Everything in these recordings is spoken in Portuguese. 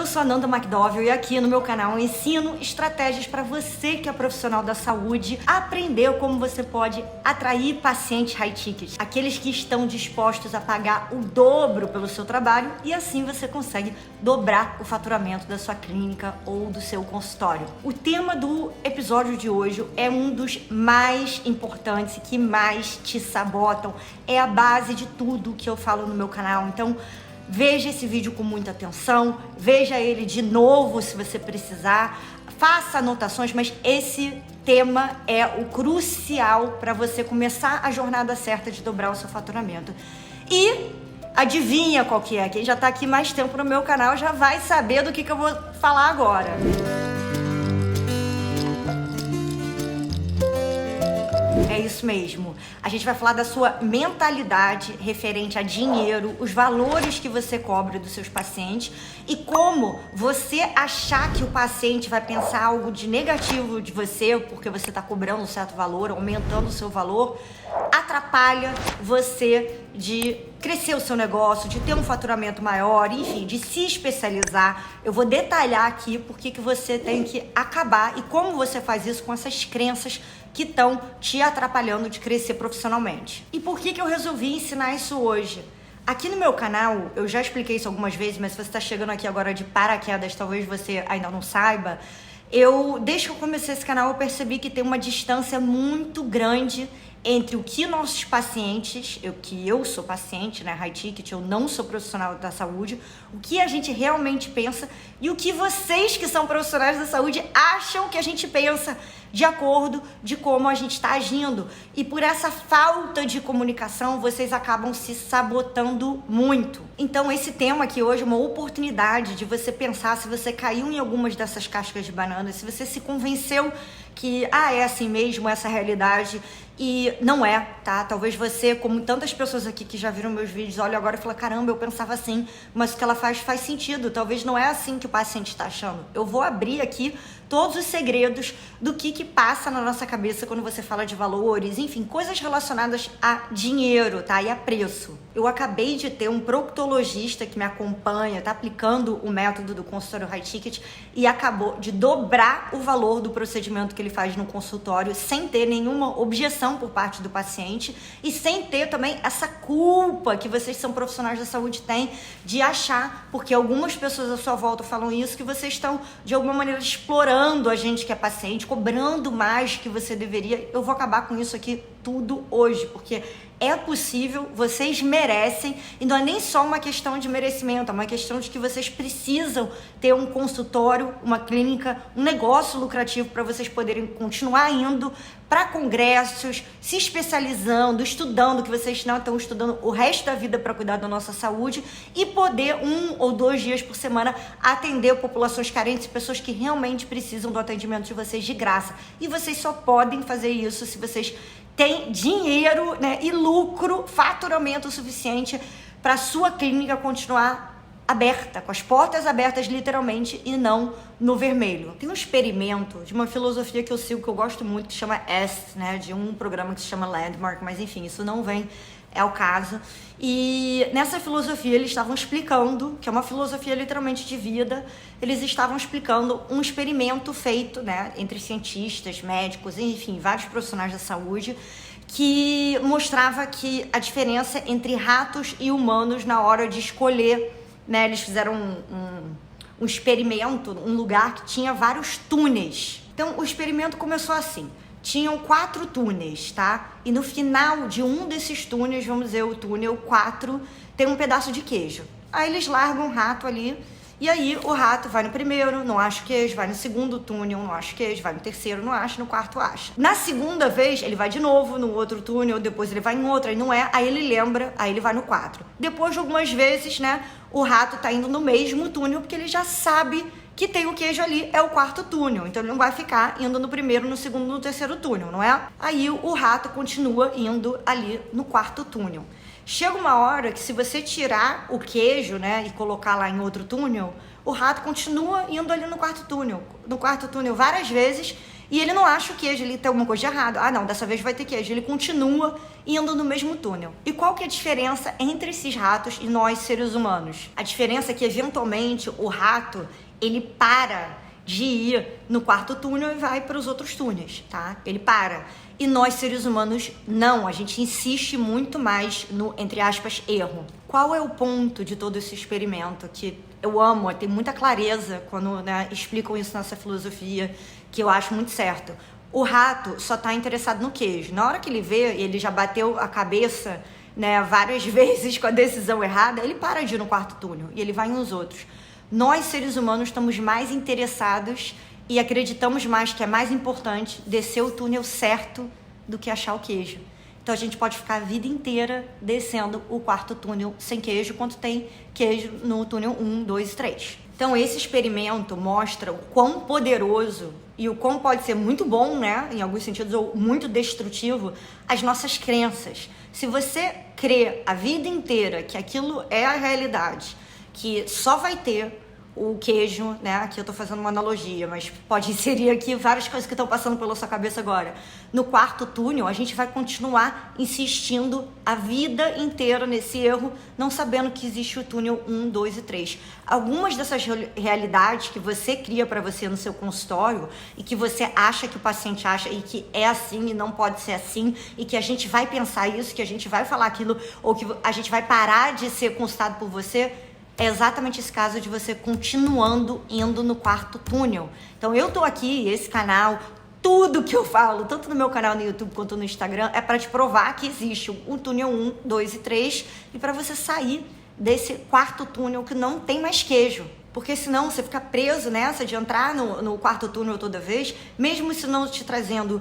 sou a Nanda McDowell e aqui no meu canal eu ensino estratégias para você que é profissional da saúde aprender como você pode atrair pacientes high ticket, aqueles que estão dispostos a pagar o dobro pelo seu trabalho e assim você consegue dobrar o faturamento da sua clínica ou do seu consultório. O tema do episódio de hoje é um dos mais importantes e que mais te sabotam, é a base de tudo que eu falo no meu canal. Então veja esse vídeo com muita atenção, veja ele de novo se você precisar, faça anotações, mas esse tema é o crucial para você começar a jornada certa de dobrar o seu faturamento. E adivinha qual que é? Quem já está aqui mais tempo no meu canal já vai saber do que eu vou falar agora. É isso mesmo. A gente vai falar da sua mentalidade referente a dinheiro, os valores que você cobra dos seus pacientes e como você achar que o paciente vai pensar algo de negativo de você porque você está cobrando um certo valor, aumentando o seu valor, atrapalha você de crescer o seu negócio, de ter um faturamento maior, enfim, de se especializar. Eu vou detalhar aqui porque que você tem que acabar e como você faz isso com essas crenças que estão te atrapalhando de crescer profissionalmente. E por que eu resolvi ensinar isso hoje? Aqui no meu canal, eu já expliquei isso algumas vezes, mas se você está chegando aqui agora de paraquedas, talvez você ainda não saiba, desde que eu comecei esse canal, eu percebi que tem uma distância muito grande entre o que nossos pacientes, eu sou paciente, né, high ticket, eu não sou profissional da saúde, o que a gente realmente pensa e o que vocês que são profissionais da saúde acham que a gente pensa de acordo de como a gente está agindo. E por essa falta de comunicação, vocês acabam se sabotando muito. Então esse tema aqui hoje é uma oportunidade de você pensar se você caiu em algumas dessas cascas de banana, se você se convenceu que, é assim mesmo, essa realidade, e não é, tá? Talvez você, como tantas pessoas aqui que já viram meus vídeos, olha agora e fala, caramba, eu pensava assim, mas o que ela faz sentido, talvez não é assim que o paciente está achando. Eu vou abrir aqui todos os segredos do que passa na nossa cabeça quando você fala de valores, enfim, coisas relacionadas a dinheiro, tá? E a preço. Eu acabei de ter um proctologista que me acompanha, tá aplicando o método do consultório high ticket e acabou de dobrar o valor do procedimento que ele faz no consultório sem ter nenhuma objeção por parte do paciente e sem ter também essa culpa que vocês são profissionais da saúde têm de achar, porque algumas pessoas à sua volta falam isso, que vocês estão de alguma maneira explorando a gente que é paciente, cobrando mais que você deveria. Eu vou acabar com isso aqui tudo hoje, porque é possível, vocês merecem, e não é nem só uma questão de merecimento, é uma questão de que vocês precisam ter um consultório, uma clínica, um negócio lucrativo para vocês poderem continuar indo para congressos, se especializando, estudando, que vocês não estão estudando o resto da vida para cuidar da nossa saúde e poder 1 ou 2 dias por semana atender populações carentes e pessoas que realmente precisam do atendimento de vocês de graça. E vocês só podem fazer isso se vocês têm dinheiro, né, e lucro, faturamento suficiente para sua clínica continuar aberta, com as portas abertas literalmente e não no vermelho. Tem um experimento de uma filosofia que eu sigo, que eu gosto muito, que chama S, né, de um programa que se chama Landmark, mas enfim, isso não vem ao caso. E nessa filosofia eles estavam explicando, que é uma filosofia literalmente de vida, eles estavam explicando um experimento feito, né, entre cientistas, médicos, enfim, vários profissionais da saúde, que mostrava que a diferença entre ratos e humanos na hora de escolher, né, eles fizeram um experimento, um lugar que tinha vários túneis. Então o experimento começou assim. Tinham 4 túneis, tá? E no final de um desses túneis, vamos dizer, o túnel 4, tem um pedaço de queijo. Aí eles largam o rato ali, e aí o rato vai no primeiro, não acha o queijo, vai no segundo túnel, não acha o queijo, vai no terceiro, não acha, no quarto acha. Na segunda vez, ele vai de novo no outro túnel, depois ele vai em outro, aí não é, aí ele lembra, aí ele vai no 4. Depois de algumas vezes, né, o rato tá indo no mesmo túnel, porque ele já sabe que tem o queijo ali, é o 4º túnel. Então ele não vai ficar indo no primeiro, no segundo, no terceiro túnel, não é? Aí o rato continua indo ali no 4º túnel. Chega uma hora que se você tirar o queijo, né, e colocar lá em outro túnel, o rato continua indo ali no 4º túnel. No 4º túnel várias vezes, e ele não acha o queijo, ele tem alguma coisa de errado. Não, dessa vez vai ter queijo. Ele continua indo no mesmo túnel. E qual que é a diferença entre esses ratos e nós, seres humanos? A diferença é que, eventualmente, o rato, ele para de ir no quarto túnel e vai para os outros túneis, tá? Ele para. E nós, seres humanos, não. A gente insiste muito mais no, entre aspas, erro. Qual é o ponto de todo esse experimento? Que eu amo, tem muita clareza quando, né, explicam isso nessa filosofia, que eu acho muito certo. O rato só está interessado no queijo. Na hora que ele vê, ele já bateu a cabeça, né, várias vezes com a decisão errada, ele para de ir no quarto túnel e ele vai nos outros. Nós, seres humanos, estamos mais interessados e acreditamos mais que é mais importante descer o túnel certo do que achar o queijo. Então a gente pode ficar a vida inteira descendo o quarto túnel sem queijo, quando tem queijo no túnel 1, 2 e 3. Então esse experimento mostra o quão poderoso e o quão pode ser muito bom, né, em alguns sentidos, ou muito destrutivo, as nossas crenças. Se você crê a vida inteira que aquilo é a realidade, que só vai ter o queijo, né? Aqui eu tô fazendo uma analogia, mas pode inserir aqui várias coisas que estão passando pela sua cabeça agora. No quarto túnel, a gente vai continuar insistindo a vida inteira nesse erro, não sabendo que existe o túnel 1, 2 e 3. Algumas dessas realidades que você cria para você no seu consultório e que você acha que o paciente acha e que é assim e não pode ser assim e que a gente vai pensar isso, que a gente vai falar aquilo ou que a gente vai parar de ser consultado por você, é exatamente esse caso de você continuando indo no quarto túnel. Então eu tô aqui, esse canal, tudo que eu falo, tanto no meu canal no YouTube quanto no Instagram, é para te provar que existe um túnel 1, 2 e 3 e para você sair desse quarto túnel que não tem mais queijo. Porque senão você fica preso nessa de entrar no quarto túnel toda vez, mesmo se não te trazendo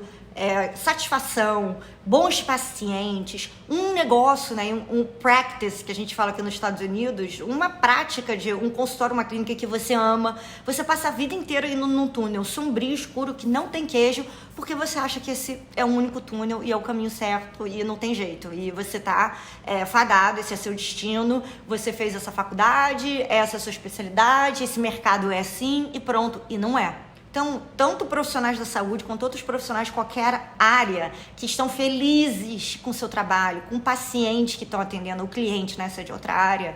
satisfação, bons pacientes, um negócio, né, um practice, que a gente fala aqui nos Estados Unidos, uma prática de um consultório, uma clínica que você ama, você passa a vida inteira indo num túnel sombrio, escuro, que não tem queijo, porque você acha que esse é o único túnel e é o caminho certo e não tem jeito. E você tá fadado, esse é seu destino, você fez essa faculdade, essa é a sua especialidade, esse mercado é assim e pronto. E não é. Então, tanto profissionais da saúde quanto outros profissionais de qualquer área que estão felizes com o seu trabalho, com pacientes que estão atendendo, o cliente, né, se é de outra área,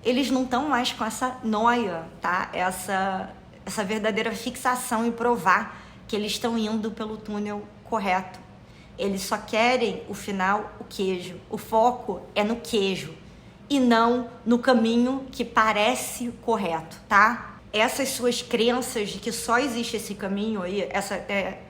eles não estão mais com essa noia, tá? Essa verdadeira fixação em provar que eles estão indo pelo túnel correto. Eles só querem o final, o queijo. O foco é no queijo e não no caminho que parece correto, tá? Essas suas crenças de que só existe esse caminho aí, essa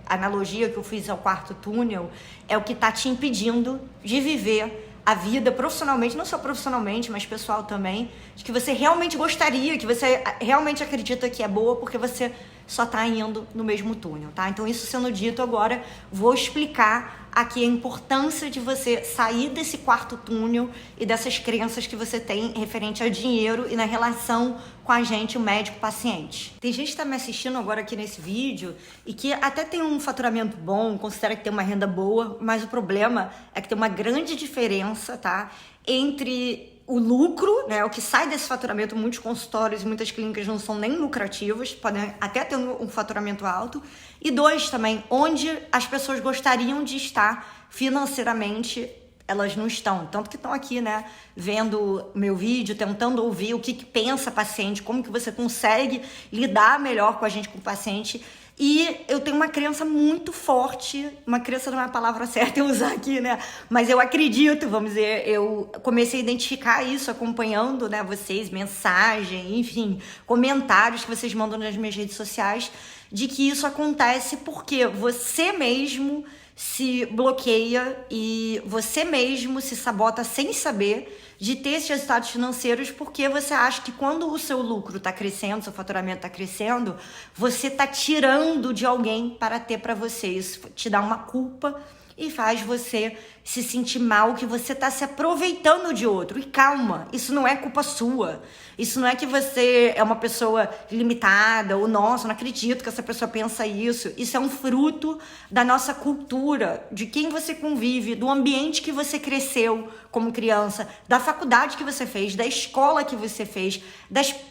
analogia que eu fiz ao quarto túnel, é o que está te impedindo de viver a vida profissionalmente, não só profissionalmente, mas pessoal também, de que você realmente gostaria, que você realmente acredita que é boa, porque você só está indo no mesmo túnel, tá? Então, isso sendo dito, agora vou explicar aqui a importância de você sair desse quarto túnel e dessas crenças que você tem referente a dinheiro e na relação com a gente, o médico-paciente. Tem gente que está me assistindo agora aqui nesse vídeo e que até tem um faturamento bom, considera que tem uma renda boa, mas o problema é que tem uma grande diferença, tá? Entre o lucro, né, o que sai desse faturamento, muitos consultórios e muitas clínicas não são nem lucrativas, podem até ter um faturamento alto, e 2 também, onde as pessoas gostariam de estar financeiramente, elas não estão, tanto que estão aqui, né, vendo meu vídeo, tentando ouvir o que pensa o paciente, como que você consegue lidar melhor com a gente, com o paciente. E eu tenho uma crença muito forte, uma crença não é a palavra certa eu usar aqui, né? Mas eu acredito, vamos dizer, eu comecei a identificar isso acompanhando, né, vocês, mensagem, enfim, comentários que vocês mandam nas minhas redes sociais, de que isso acontece porque você mesmo se bloqueia e você mesmo se sabota sem saber de ter esses resultados financeiros, porque você acha que quando o seu lucro está crescendo, seu faturamento está crescendo, você está tirando de alguém para ter para você. Isso te dá uma culpa e faz você se sentir mal, que você está se aproveitando de outro. E calma, isso não é culpa sua. Isso não é que você é uma pessoa limitada, ou nossa, não acredito que essa pessoa pensa isso. Isso é um fruto da nossa cultura, de quem você convive, do ambiente que você cresceu como criança, da faculdade que você fez, da escola que você fez,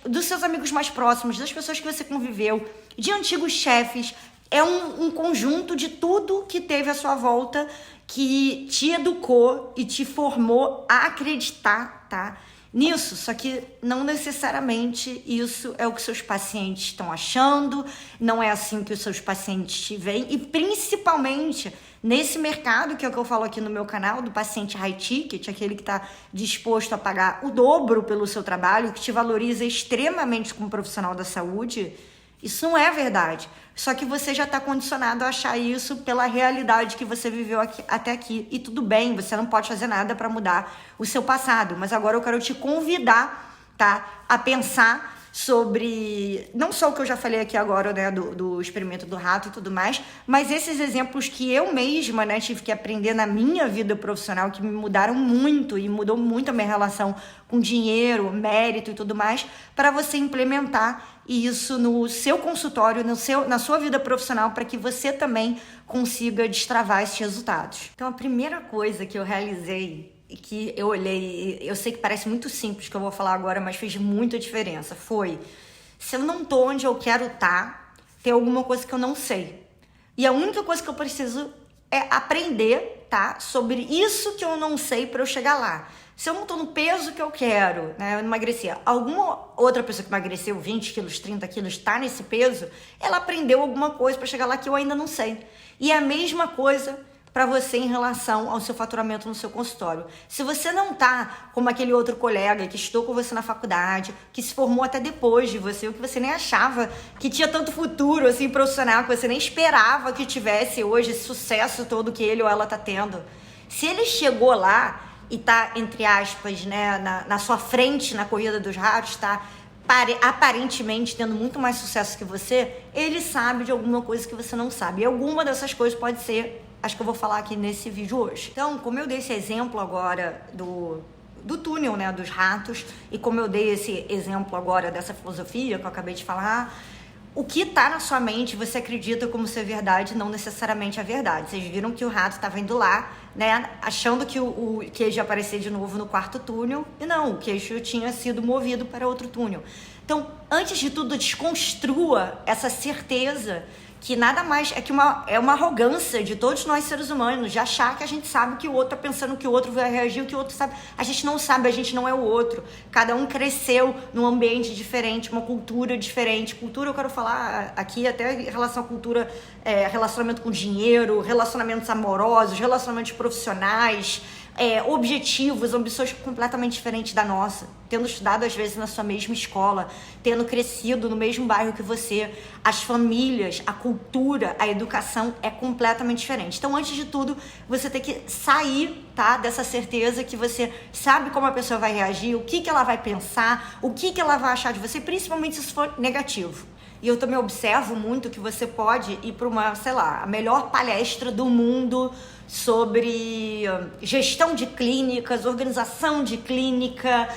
dos seus amigos mais próximos, das pessoas que você conviveu, de antigos chefes. É um conjunto de tudo que teve à sua volta que te educou e te formou a acreditar, tá? Nisso, só que não necessariamente isso é o que seus pacientes estão achando, não é assim que os seus pacientes te veem, e principalmente nesse mercado, que é o que eu falo aqui no meu canal, do paciente high ticket, aquele que está disposto a pagar o dobro pelo seu trabalho, que te valoriza extremamente como profissional da saúde. Isso não é verdade. Só que você já está condicionado a achar isso pela realidade que você viveu até aqui. E tudo bem, você não pode fazer nada para mudar o seu passado. Mas agora eu quero te convidar, tá, a pensar sobre, não só o que eu já falei aqui agora, né, do experimento do rato e tudo mais, mas esses exemplos que eu mesma, né, tive que aprender na minha vida profissional, que me mudaram muito e mudou muito a minha relação com dinheiro, mérito e tudo mais, para você implementar isso no seu consultório, na sua vida profissional, para que você também consiga destravar esses resultados. Então, a primeira coisa que eu realizei, que eu olhei, eu sei que parece muito simples que eu vou falar agora, mas fez muita diferença, foi: se eu não tô onde eu quero estar, tem alguma coisa que eu não sei. E a única coisa que eu preciso é aprender, tá, sobre isso que eu não sei para eu chegar lá. Se eu não tô no peso que eu quero, né, eu emagreci, alguma outra pessoa que emagreceu 20 quilos, 30 quilos, tá nesse peso, ela aprendeu alguma coisa para chegar lá que eu ainda não sei. E é a mesma coisa para você em relação ao seu faturamento no seu consultório. Se você não tá como aquele outro colega que estudou com você na faculdade, que se formou até depois de você, o que você nem achava que tinha tanto futuro assim profissional, que você nem esperava que tivesse hoje esse sucesso todo que ele ou ela tá tendo. Se ele chegou lá e tá, entre aspas, né, na sua frente na corrida dos ratos, tá aparentemente tendo muito mais sucesso que você, ele sabe de alguma coisa que você não sabe. E alguma dessas coisas pode ser acho que eu vou falar aqui nesse vídeo hoje. Então, como eu dei esse exemplo agora do túnel, né, dos ratos, e como eu dei esse exemplo agora dessa filosofia que eu acabei de falar, o que tá na sua mente você acredita como ser verdade, não necessariamente a verdade. Vocês viram que o rato estava indo lá, né, achando que o queijo ia aparecer de novo no quarto túnel, e não, o queijo tinha sido movido para outro túnel. Então, antes de tudo, desconstrua essa certeza que nada mais é que é uma arrogância de todos nós seres humanos, de achar que a gente sabe o que o outro tá pensando, que o outro vai reagir, o que o outro sabe. A gente não sabe, a gente não é o outro. Cada um cresceu num ambiente diferente, uma cultura diferente. Cultura, eu quero falar aqui até em relação à cultura, relacionamento com dinheiro, relacionamentos amorosos, relacionamentos profissionais, objetivos, ambições completamente diferentes da nossa, tendo estudado às vezes na sua mesma escola, tendo crescido no mesmo bairro que você, as famílias, a cultura, a educação é completamente diferente. Então, antes de tudo, você tem que sair, tá, dessa certeza que você sabe como a pessoa vai reagir, o que ela vai pensar, o que ela vai achar de você, principalmente se isso for negativo. E eu também observo muito que você pode ir para uma, sei lá, a melhor palestra do mundo sobre gestão de clínicas, organização de clínica,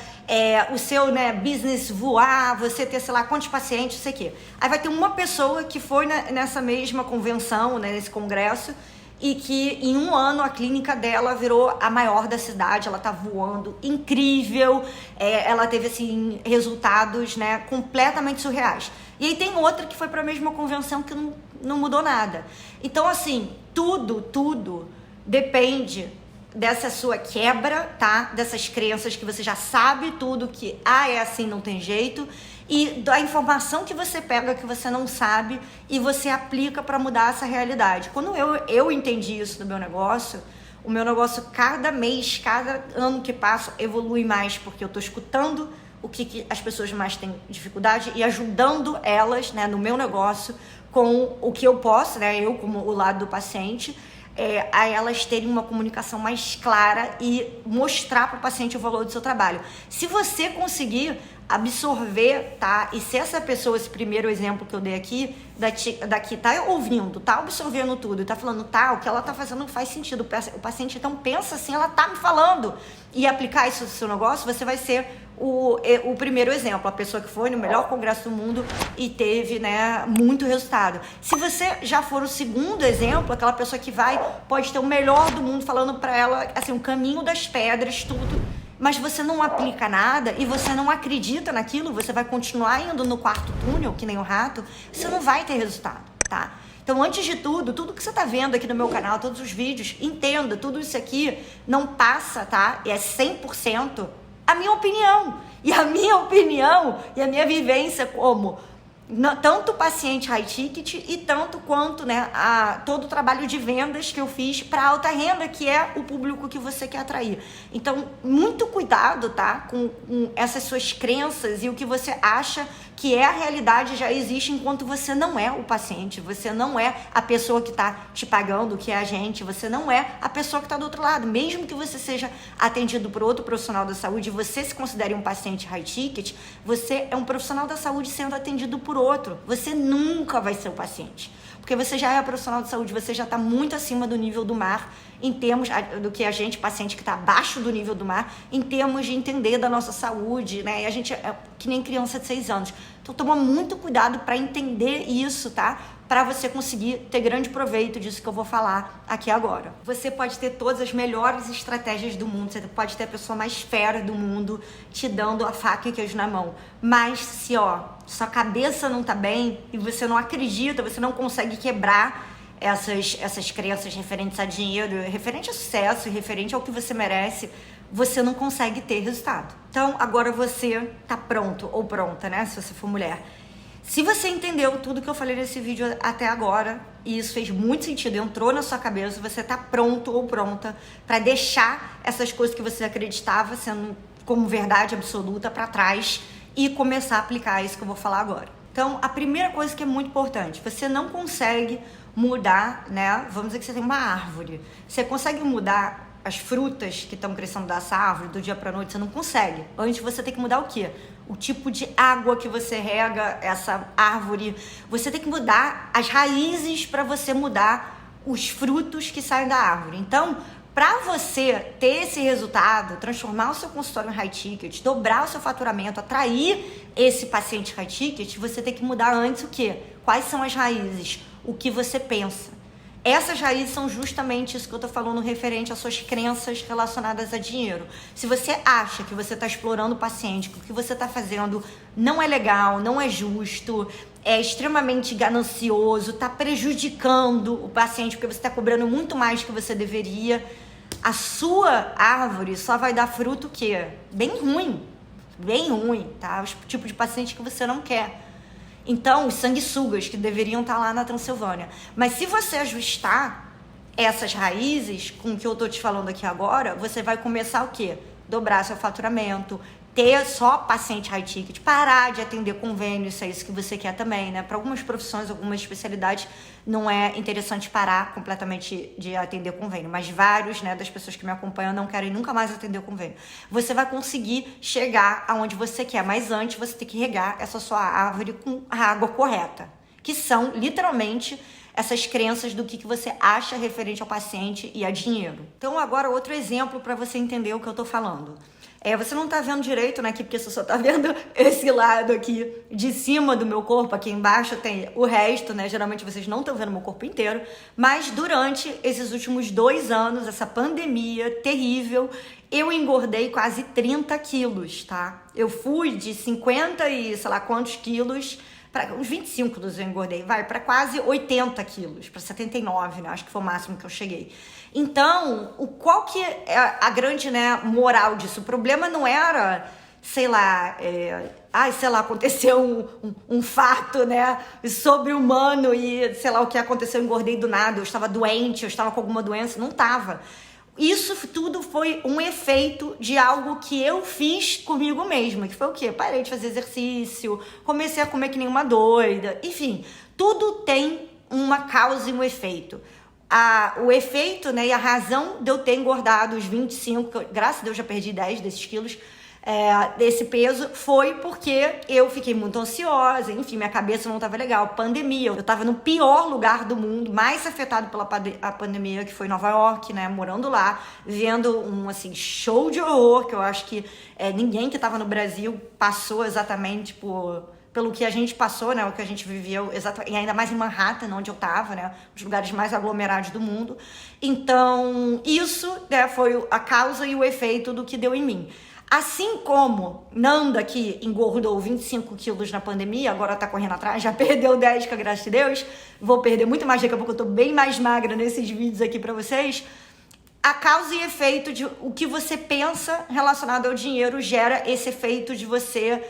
o seu, né, business voar, você ter, sei lá, quantos pacientes, não sei o quê. Aí vai ter uma pessoa que foi nessa mesma convenção, né, nesse congresso, e que em um ano a clínica dela virou a maior da cidade, ela tá voando, incrível, ela teve, assim, resultados, né, completamente surreais. E aí tem outra que foi para a mesma convenção que não mudou nada. Então, assim, tudo depende dessa sua quebra, tá? Dessas crenças que você já sabe tudo, que é assim, não tem jeito, e da informação que você pega que você não sabe e você aplica para mudar essa realidade. Quando eu entendi isso do meu negócio, o meu negócio cada mês, cada ano que passa, evolui mais, porque eu tô escutando o que as pessoas mais têm dificuldade e ajudando elas, né, no meu negócio com o que eu posso, né, eu como o lado do paciente, a elas terem uma comunicação mais clara e mostrar para o paciente o valor do seu trabalho. Se você conseguir absorver, tá, e se essa pessoa, esse primeiro exemplo que eu dei aqui, daqui tá ouvindo, tá absorvendo tudo e tá falando, tá, o que ela tá fazendo não faz sentido, o paciente então pensa assim, ela tá me falando, e aplicar isso no seu negócio, você vai ser o primeiro exemplo, a pessoa que foi no melhor congresso do mundo e teve, né, muito resultado. Se você já for o segundo exemplo, aquela pessoa que pode ter o melhor do mundo falando para ela, assim, o caminho das pedras, tudo, mas você não aplica nada e você não acredita naquilo, você vai continuar indo no quarto túnel, que nem o rato, você não vai ter resultado. tá? Então, antes de tudo que você tá vendo aqui no meu canal, todos os vídeos, entenda, tudo isso aqui não passa, tá? É 100% a minha opinião. E a minha opinião e a minha vivência como tanto paciente high ticket e tanto quanto, né, todo o trabalho de vendas que eu fiz para alta renda, que é o público que você quer atrair. Então, muito cuidado, tá, com essas suas crenças e o que você acha que é a realidade já existe enquanto você não é o paciente, você não é a pessoa que está te pagando, que é a gente, você não é a pessoa que está do outro lado. Mesmo que você seja atendido por outro profissional da saúde e você se considere um paciente high ticket, você é um profissional da saúde sendo atendido por outro. Você nunca vai ser o paciente. Porque você já é profissional de saúde, você já está muito acima do nível do mar, em termos do que a gente, paciente que está abaixo do nível do mar, em termos de entender da nossa saúde, né? E a gente é que nem criança de 6 anos. Então, toma muito cuidado para entender isso, tá? Para você conseguir ter grande proveito disso que eu vou falar aqui agora. Você pode ter todas as melhores estratégias do mundo, você pode ter a pessoa mais fera do mundo te dando a faca e queijo na mão. Mas se, sua cabeça não tá bem e você não acredita, você não consegue quebrar essas crenças referentes a dinheiro, referente a sucesso, referente ao que você merece, você não consegue ter resultado. Então, agora você tá pronto ou pronta, né? Se você for mulher. Se você entendeu tudo que eu falei nesse vídeo até agora, e isso fez muito sentido, entrou na sua cabeça, você tá pronto ou pronta para deixar essas coisas que você acreditava sendo como verdade absoluta para trás e começar a aplicar isso que eu vou falar agora. Então, a primeira coisa que é muito importante, você não consegue mudar, né? Vamos dizer que você tem uma árvore. Você consegue mudar as frutas que estão crescendo dessa árvore do dia para noite? Você não consegue. Antes você tem que mudar o quê? O tipo de água que você rega essa árvore. Você tem que mudar as raízes para você mudar os frutos que saem da árvore. Então, para você ter esse resultado, transformar o seu consultório em high ticket, dobrar o seu faturamento, atrair esse paciente high ticket, você tem que mudar antes o quê? Quais são as raízes? O que você pensa. Essas raízes são justamente isso que eu tô falando referente às suas crenças relacionadas a dinheiro. Se você acha que você está explorando o paciente, que o que você está fazendo não é legal, não é justo, é extremamente ganancioso, está prejudicando o paciente porque você está cobrando muito mais do que você deveria, a sua árvore só vai dar fruto o quê? Bem ruim, tá? O tipo de paciente que você não quer. Então, os sanguessugas que deveriam estar lá na Transilvânia. Mas se você ajustar essas raízes com o que eu tô te falando aqui agora, você vai começar o quê? Dobrar seu faturamento, ter só paciente high ticket, parar de atender convênio, isso é isso que você quer também, né? Para algumas profissões, algumas especialidades, não é interessante parar completamente de atender convênio, mas vários, né, das pessoas que me acompanham não querem nunca mais atender convênio. Você vai conseguir chegar aonde você quer, mas antes você tem que regar essa sua árvore com a água correta, que são literalmente essas crenças do que você acha referente ao paciente e a dinheiro. Então, agora outro exemplo para você entender o que eu tô falando. Você não tá vendo direito, né, aqui, porque você só tá vendo esse lado aqui de cima do meu corpo, aqui embaixo tem o resto, né, geralmente vocês não estão vendo meu corpo inteiro, mas durante esses últimos 2 anos, essa pandemia terrível, eu engordei quase 30 quilos, tá? Eu fui de 50 e sei lá quantos quilos, para uns 25 quilos eu engordei, para quase 80 quilos, para 79, né? Acho que foi o máximo que eu cheguei. Então, qual que é a grande, né, moral disso? O problema não era, sei lá, aconteceu um fato, né, sobre-humano e sei lá o que aconteceu, eu engordei do nada, eu estava doente, eu estava com alguma doença, não estava. Isso tudo foi um efeito de algo que eu fiz comigo mesma, que foi o quê? Parei de fazer exercício, comecei a comer que nem uma doida, enfim, tudo tem uma causa e um efeito. O efeito, né, e a razão de eu ter engordado os 25, graças a Deus já perdi 10 desses quilos, desse peso, foi porque eu fiquei muito ansiosa, enfim, minha cabeça não estava legal, pandemia, eu estava no pior lugar do mundo, mais afetado pela pandemia, que foi Nova York, né, morando lá, vendo um, assim, show de horror, que eu acho que ninguém que estava no Brasil passou exatamente pelo que a gente passou, né, o que a gente viveu, e ainda mais em Manhattan, onde eu tava, né, os lugares mais aglomerados do mundo. Então, isso, né, foi a causa e o efeito do que deu em mim. Assim como Nanda, que engordou 25 quilos na pandemia, agora tá correndo atrás, já perdeu 10, com a graça de Deus, vou perder muito mais, daqui a pouco eu tô bem mais magra nesses vídeos aqui pra vocês. A causa e efeito de o que você pensa relacionado ao dinheiro gera esse efeito de você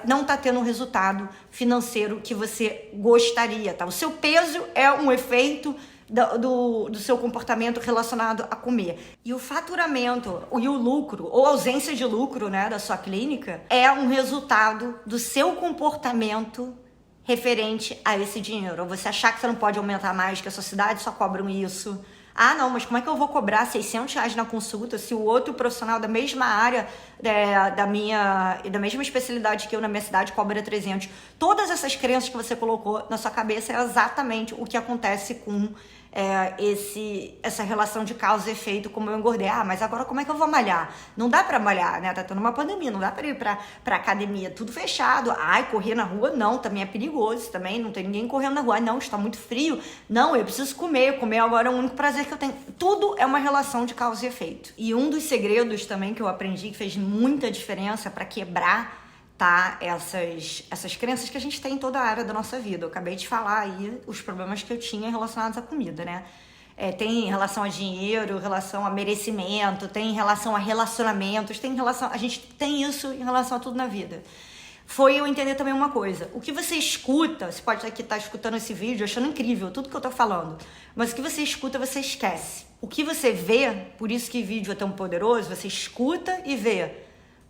não tá tendo um resultado financeiro que você gostaria, tá? O seu peso é um efeito do seu comportamento relacionado a comer. E o faturamento e o lucro, ou ausência de lucro, né, da sua clínica, é um resultado do seu comportamento referente a esse dinheiro. Ou você achar que você não pode aumentar mais, que a sociedade só cobram isso. Ah, não, mas como é que eu vou cobrar R$600 na consulta se o outro profissional da mesma área, da mesma especialidade que eu na minha cidade cobra 300? Todas essas crenças que você colocou na sua cabeça é exatamente o que acontece com essa relação de causa e efeito, como eu engordei. Ah, mas agora como é que eu vou malhar? Não dá pra malhar, né? Tá tendo uma pandemia, não dá pra ir pra academia, tudo fechado. Ai, correr na rua, não, também é perigoso, também não tem ninguém correndo na rua. Ai, não, está muito frio. Não, eu preciso comer agora é o único prazer que eu tenho. Tudo é uma relação de causa e efeito. E um dos segredos também que eu aprendi, que fez muita diferença pra quebrar, tá, essas crenças que a gente tem em toda a área da nossa vida. Eu acabei de falar aí os problemas que eu tinha relacionados à comida, né? Tem em relação a dinheiro, relação a merecimento, tem em relação a relacionamentos, a gente tem isso em relação a tudo na vida. Foi eu entender também uma coisa. O que você escuta, você pode estar escutando esse vídeo achando incrível tudo que eu tô falando, mas o que você escuta, você esquece. O que você vê, por isso que vídeo é tão poderoso, você escuta e vê.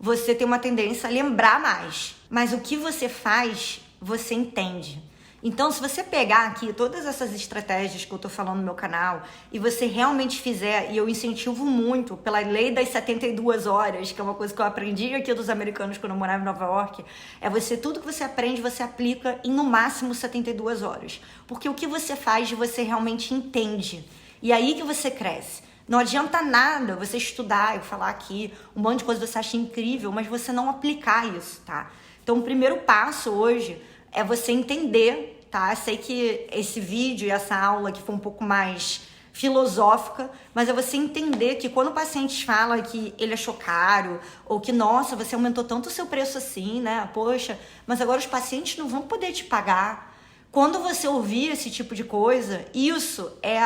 Você tem uma tendência a lembrar mais. Mas o que você faz, você entende. Então, se você pegar aqui todas essas estratégias que eu tô falando no meu canal e você realmente fizer, e eu incentivo muito pela lei das 72 horas, que é uma coisa que eu aprendi aqui dos americanos quando eu morava em Nova York, tudo que você aprende, você aplica em no máximo 72 horas. Porque o que você faz, você realmente entende. E aí que você cresce. Não adianta nada você estudar, eu falar aqui um monte de coisa que você acha incrível, mas você não aplicar isso, tá? Então, o primeiro passo hoje é você entender, tá? Eu sei que esse vídeo e essa aula aqui foi um pouco mais filosófica, mas é você entender que quando o paciente fala que ele achou caro, ou que, nossa, você aumentou tanto o seu preço assim, né? Poxa, mas agora os pacientes não vão poder te pagar. Quando você ouvir esse tipo de coisa, isso é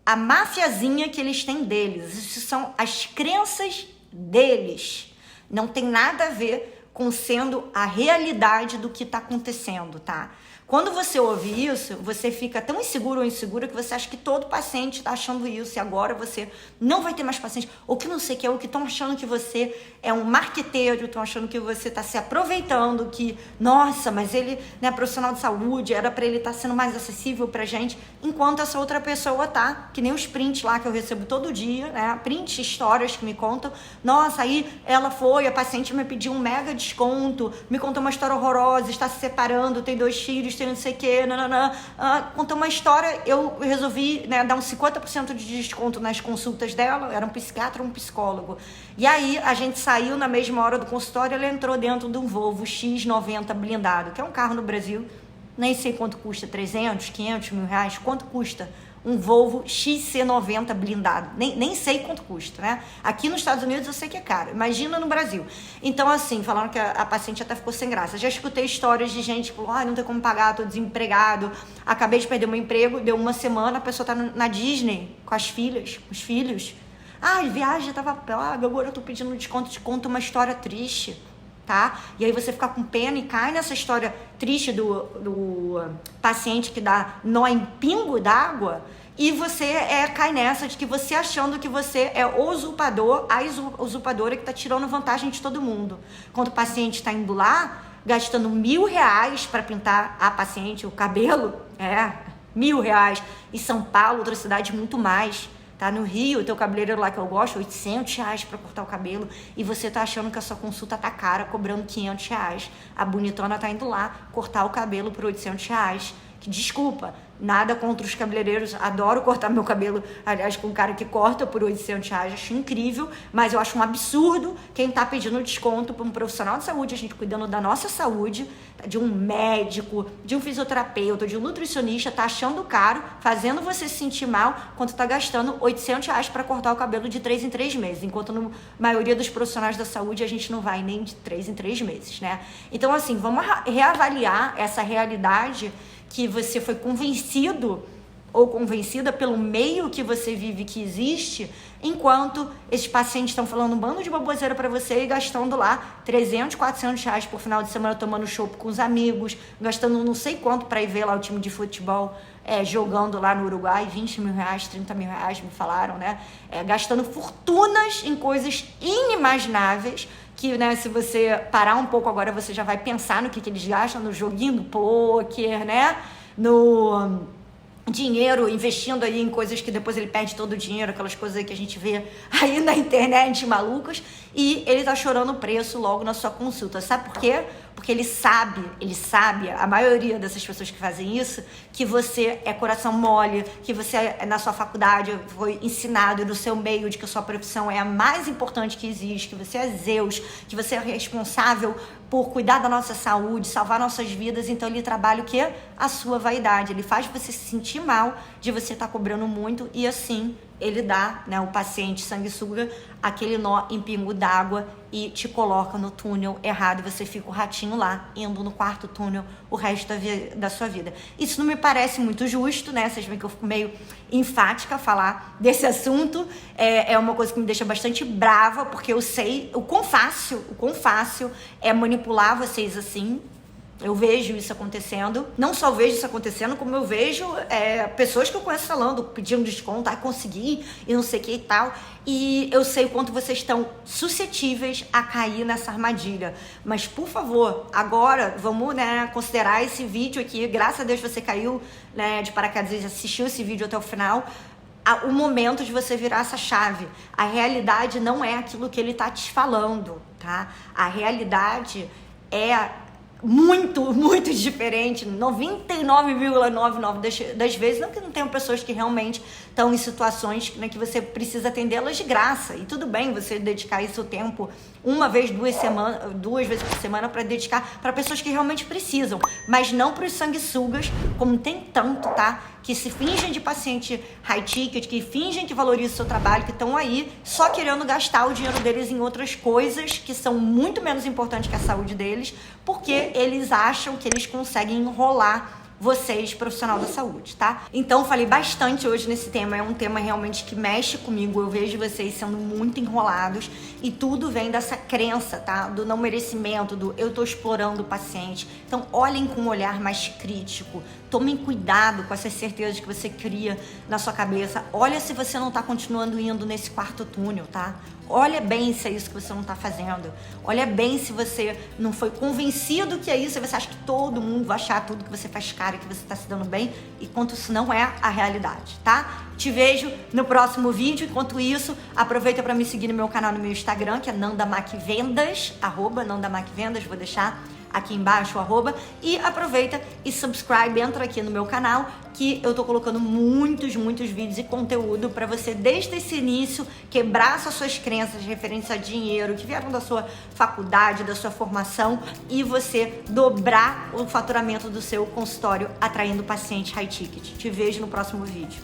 a mafiazinha que eles têm deles. Isso são as crenças deles. Não tem nada a ver com sendo a realidade do que está acontecendo, tá? Quando você ouve isso, você fica tão inseguro ou insegura que você acha que todo paciente está achando isso e agora você não vai ter mais paciente. Ou que não sei o que é, ou que estão achando que você é um marqueteiro, estão achando que você está se aproveitando, que, nossa, mas ele, né, profissional de saúde, era para ele estar sendo mais acessível pra gente, enquanto essa outra pessoa tá, que nem os prints lá que eu recebo todo dia, né, prints, histórias que me contam, nossa, aí ela foi, a paciente me pediu um mega desconto, me contou uma história horrorosa, está se separando, tem 2 filhos, tem não sei o que, contou uma história, eu resolvi, né, dar uns 50% de desconto nas consultas dela, era um psiquiatra, um psicólogo, e aí a gente saiu na mesma hora do consultório, ela entrou dentro de um Volvo X90 blindado, que é um carro no Brasil, nem sei quanto custa, 300, 500 mil reais, quanto custa um Volvo XC90 blindado, nem sei quanto custa, né? Aqui nos Estados Unidos eu sei que é caro, imagina no Brasil. Então, assim, falaram que a paciente até ficou sem graça. Já escutei histórias de gente que falou, não tem como pagar, tô desempregado, acabei de perder meu emprego, deu uma semana, a pessoa tá na Disney com as filhas, com os filhos. A viagem tava paga, agora eu tô pedindo desconto, te conta uma história triste. Tá? E aí você fica com pena e cai nessa história triste do paciente que dá nó em pingo d'água e você cai nessa de que você achando que você é o usurpador, a usurpadora que tá tirando vantagem de todo mundo. Quando o paciente está indo lá, gastando R$1.000 para pintar a paciente, o cabelo, R$1.000. Em São Paulo, outra cidade, muito mais. Tá no Rio, o teu cabeleireiro lá que eu gosto, R$800 para cortar o cabelo, e você tá achando que a sua consulta tá cara, cobrando R$500. A bonitona tá indo lá cortar o cabelo por R$800. Que desculpa, Nada contra os cabeleireiros, adoro cortar meu cabelo, aliás, com um cara que corta por R$800, acho incrível, mas eu acho um absurdo quem tá pedindo desconto para um profissional de saúde, a gente cuidando da nossa saúde, de um médico, de um fisioterapeuta, de um nutricionista, tá achando caro, fazendo você se sentir mal, quando tá gastando R$800 para cortar o cabelo de 3 em 3 meses, enquanto na maioria dos profissionais da saúde a gente não vai nem de 3 em 3 meses, né? Então, assim, vamos reavaliar essa realidade que você foi convencido ou convencida pelo meio que você vive que existe, enquanto esses pacientes estão falando um bando de baboseira para você e gastando lá R$300, R$400 por final de semana tomando chopp com os amigos, gastando não sei quanto para ir ver lá o time de futebol jogando lá no Uruguai, R$20 mil, R$30 mil, me falaram, né? Gastando fortunas em coisas inimagináveis, que, né, se você parar um pouco agora, você já vai pensar no que eles gastam, no joguinho do pôquer, né? No dinheiro, investindo aí em coisas que depois ele perde todo o dinheiro, aquelas coisas aí que a gente vê aí na internet, malucas, e ele tá chorando o preço logo na sua consulta. Sabe por quê? Porque ele sabe, a maioria dessas pessoas que fazem isso, que você é coração mole, que você na sua faculdade foi ensinado no seu meio de que a sua profissão é a mais importante que existe, que você é Zeus, que você é responsável por cuidar da nossa saúde, salvar nossas vidas. Então ele trabalha o quê? A sua vaidade. Ele faz você se sentir mal de você estar cobrando muito e assim ele dá, né, o paciente sanguessuga aquele nó em pingo d'água e te coloca no túnel errado. Você fica o ratinho lá, indo no quarto túnel o resto da sua vida. Isso não me parece muito justo, né? Vocês veem que eu fico meio enfática a falar desse assunto. É uma coisa que me deixa bastante brava, porque eu sei o quão fácil é manipular vocês assim. Eu vejo isso acontecendo. Não só vejo isso acontecendo, como eu vejo pessoas que eu conheço falando, pedindo desconto, consegui e não sei o que e tal. E eu sei o quanto vocês estão suscetíveis a cair nessa armadilha. Mas, por favor, agora vamos, né, considerar esse vídeo aqui. Graças a Deus você caiu, né, de paraquedas e assistiu esse vídeo até o final. O momento de você virar essa chave. A realidade não é aquilo que ele tá te falando, tá? A realidade é muito, muito diferente, 99,99% das vezes, não que não tenham pessoas que realmente estão em situações, né, que você precisa atendê-las de graça, e tudo bem você dedicar esse tempo uma vez, 2 vezes por semana para dedicar para pessoas que realmente precisam, mas não para os sanguessugas, como tem tanto, tá? Que se fingem de paciente high ticket, que fingem que valorizam o seu trabalho, que estão aí só querendo gastar o dinheiro deles em outras coisas que são muito menos importantes que a saúde deles, porque eles acham que eles conseguem enrolar vocês, profissional da saúde, tá? Então, falei bastante hoje nesse tema, é um tema realmente que mexe comigo, eu vejo vocês sendo muito enrolados e tudo vem dessa crença, tá? Do não merecimento, do eu tô explorando o paciente. Então, olhem com um olhar mais crítico, tomem cuidado com essas certezas que você cria na sua cabeça, olha se você não tá continuando indo nesse quarto túnel, tá? Olha bem se é isso que você não tá fazendo. Olha bem se você não foi convencido que é isso, e você acha que todo mundo vai achar tudo que você faz cara, que você tá se dando bem, enquanto isso não é a realidade, tá? Te vejo no próximo vídeo. Enquanto isso, aproveita para me seguir no meu canal, no meu Instagram, que é @NandaMacVendas, @NandaMacVendas, vou deixar aqui embaixo o @, e aproveita e subscribe, entra aqui no meu canal, que eu tô colocando muitos vídeos e conteúdo para você desde esse início quebrar essas suas crenças referentes a dinheiro que vieram da sua faculdade, da sua formação, e você dobrar o faturamento do seu consultório atraindo paciente high ticket. Te vejo no próximo vídeo.